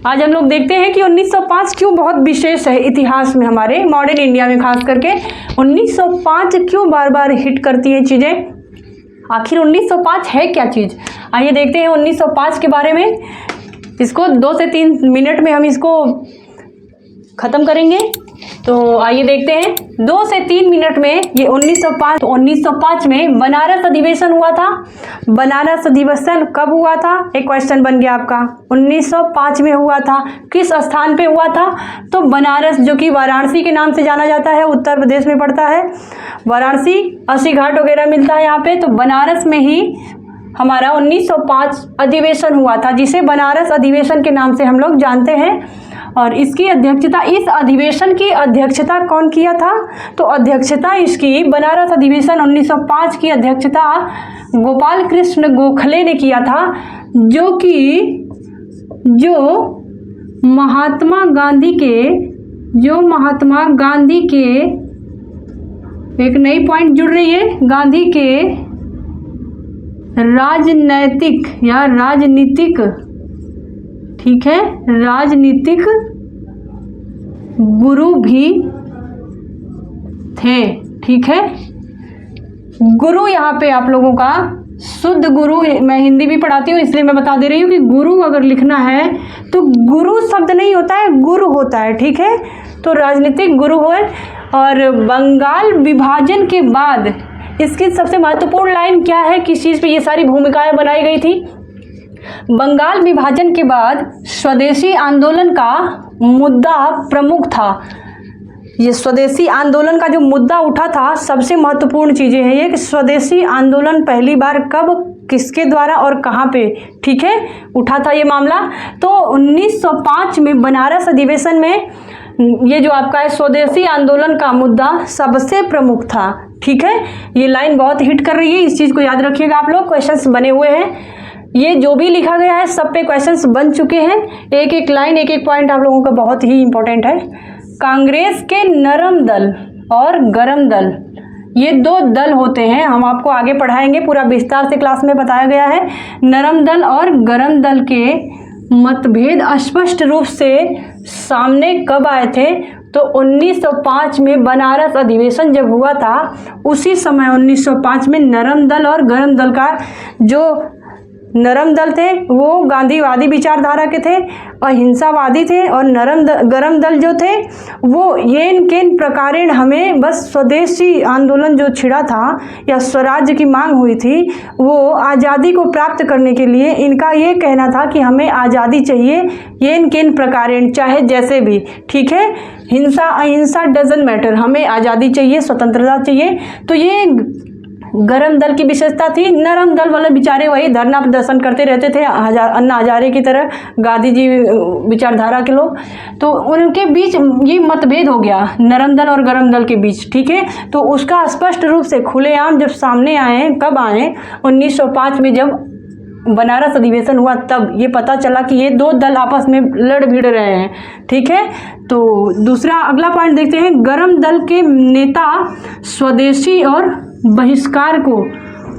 आज हम लोग देखते हैं कि 1905 क्यों बहुत विशेष है इतिहास में, हमारे मॉडर्न इंडिया में खास करके 1905 क्यों बार बार हिट करती है चीज़ें। आखिर 1905 है क्या चीज़, आइए देखते हैं 1905 के बारे में। इसको 2 से 3 मिनट में हम इसको ख़त्म करेंगे। तो आइए देखते हैं 2 से 3 मिनट में ये 1905। तो 1905 में बनारस अधिवेशन हुआ था। बनारस अधिवेशन कब हुआ था, एक क्वेश्चन बन गया आपका। 1905 में हुआ था। किस स्थान पे हुआ था, तो बनारस, जो कि वाराणसी के नाम से जाना जाता है, उत्तर प्रदेश में पड़ता है। वाराणसी, 80 घाट वगैरह मिलता है यहाँ पे। तो बनारस में ही हमारा 1905 अधिवेशन हुआ था, जिसे बनारस अधिवेशन के नाम से हम लोग जानते हैं। और इसकी अध्यक्षता, इस अधिवेशन की अध्यक्षता कौन किया था, तो अध्यक्षता इसकी बनारस अधिवेशन 1905 की अध्यक्षता गोपाल कृष्ण गोखले ने किया था, जो महात्मा गांधी के एक नई पॉइंट जुड़ रही है, गांधी के राजनैतिक या राजनीतिक, ठीक है, राजनीतिक गुरु भी थे। ठीक है, गुरु यहाँ पे आप लोगों का शुद्ध गुरु, मैं हिंदी भी पढ़ाती हूँ इसलिए मैं बता दे रही हूँ कि गुरु अगर लिखना है तो गुरु शब्द नहीं होता है, गुरु होता है। ठीक है, तो राजनीतिक गुरु हो। और बंगाल विभाजन के बाद इसकी सबसे महत्वपूर्ण लाइन क्या है, किस चीज़ पे ये सारी भूमिकाएं बनाई गई थी। बंगाल विभाजन के बाद स्वदेशी आंदोलन का मुद्दा प्रमुख था। ये स्वदेशी आंदोलन का जो मुद्दा उठा था, सबसे महत्वपूर्ण चीज़ें हैं ये कि स्वदेशी आंदोलन पहली बार कब, किसके द्वारा और कहाँ पे, ठीक है, उठा था ये मामला। तो 1905 में बनारस अधिवेशन में ये जो आपका है स्वदेशी आंदोलन का मुद्दा सबसे प्रमुख था। ठीक है, ये लाइन बहुत हिट कर रही है, इस चीज़ को याद रखिएगा आप लोग। क्वेश्चंस बने हुए हैं, ये जो भी लिखा गया है सब पे क्वेश्चंस बन चुके हैं। एक एक लाइन, एक एक पॉइंट आप लोगों का बहुत ही इंपॉर्टेंट है। कांग्रेस के नरम दल और गरम दल, ये 2 दल होते हैं, हम आपको आगे पढ़ाएंगे, पूरा विस्तार से क्लास में बताया गया है। नरम दल और गरम दल के मतभेद स्पष्ट रूप से सामने कब आए थे, तो 1905 में बनारस अधिवेशन जब हुआ था, उसी समय 1905 में नरम दल और गरम दल का, जो नरम दल थे वो गांधीवादी विचारधारा के थे, अहिंसावादी थे, और गरम दल जो थे वो येन केन प्रकारेण, हमें बस स्वदेशी आंदोलन जो छिड़ा था या स्वराज्य की मांग हुई थी, वो आज़ादी को प्राप्त करने के लिए इनका ये कहना था कि हमें आज़ादी चाहिए येन केन प्रकारेण, चाहे जैसे भी। ठीक है, हिंसा अहिंसा डजंट मैटर, हमें आज़ादी चाहिए, स्वतंत्रता चाहिए। तो ये गरम दल की विशेषता थी। नरम दल वाले बेचारे वही धरना प्रदर्शन करते रहते थे, अन्ना हजारे की तरह, गांधी जी विचारधारा के लोग। तो उनके बीच ये मतभेद हो गया, नरम दल और गरम दल के बीच। ठीक है, तो उसका स्पष्ट रूप से खुलेआम जब सामने आए, कब आए, 1905 में जब बनारस अधिवेशन हुआ, तब ये पता चला कि ये 2 दल आपस में लड़ भिड़ रहे हैं। ठीक है, तो दूसरा अगला पॉइंट देखते हैं। गरम दल के नेता स्वदेशी और बहिष्कार को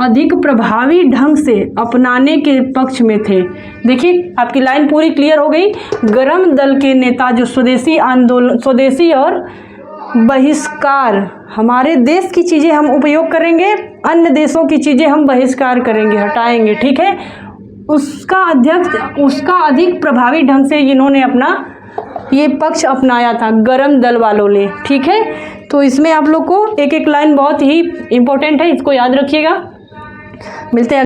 अधिक प्रभावी ढंग से अपनाने के पक्ष में थे। देखिए आपकी लाइन पूरी क्लियर हो गई। गरम दल के नेता जो स्वदेशी आंदोलन, स्वदेशी और बहिष्कार, हमारे देश की चीज़ें हम उपयोग करेंगे, अन्य देशों की चीज़ें हम बहिष्कार करेंगे, हटाएंगे। ठीक है, उसका अधिक प्रभावी ढंग से इन्होंने अपना ये पक्ष अपनाया था, गरम दल वालों ने। ठीक है, तो इसमें आप लोग को एक एक लाइन बहुत ही इम्पोर्टेंट है, इसको याद रखिएगा। मिलते हैं।